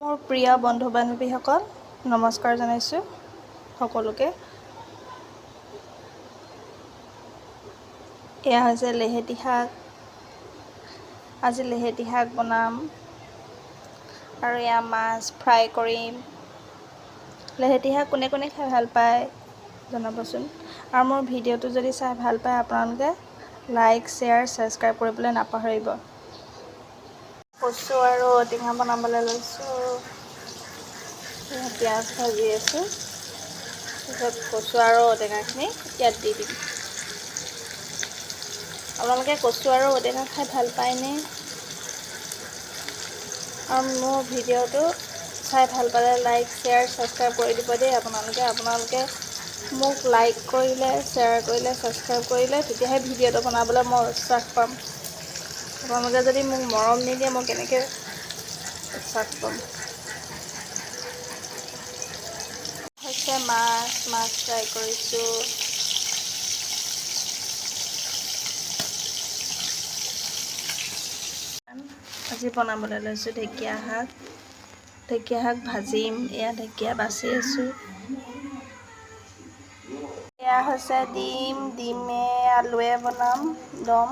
মোৰ প্ৰিয় বন্ধু বান্ধৱীসকল নমস্কাৰ জনাইছোঁ সকলোকে। এয়া হৈছে লেহেতি শাক। আজি লেহেতি শাক বনাম আৰু এয়া মাছ ফ্ৰাই কৰিম। লেহেতি শাক কোনে কোনে খাই ভাল পায় জনাবচোন। আৰু মোৰ ভিডিঅ'টো যদি চাই ভাল পায় আপোনালোকে লাইক শ্বেয়াৰ ছাবস্ক্ৰাইব কৰিবলৈ নাপাহৰিব। কচু আৰু ঔটেঙা বনাবলৈ লৈছোঁ। পিঁয়াজ ভাজি আছোঁ। তাৰপিছত কচু আৰু ঔটেঙাখিনি ইয়াত দি দিম। আপোনালোকে কচু আৰু ঔটেঙা খাই ভাল পায়নে? আৰু মোৰ ভিডিঅ'টো চাই ভাল পালে লাইক শ্বেয়াৰ ছাবস্ক্ৰাইব কৰি দিব দেই। আপোনালোকে মোক লাইক কৰিলে, শ্বেয়াৰ কৰিলে, ছাবস্ক্ৰাইব কৰিলে তেতিয়াহে ভিডিঅ'টো বনাবলৈ মই উৎসাহ পাম। আপোনালোকে যদি মোক মৰম নিদিয়ে মই কেনেকৈ উৎসাহ পাম। হৈছে মাছ ফ্ৰাই কৰিছোঁ। আজি বনাবলৈ লৈছোঁ ঢেকীয়া শাক। ঢেকীয়া শাক ভাজিম। এয়া ঢেকীয়া বাচি আছোঁ। এয়া হৈছে ডিমে আলুৱে বনাম দম।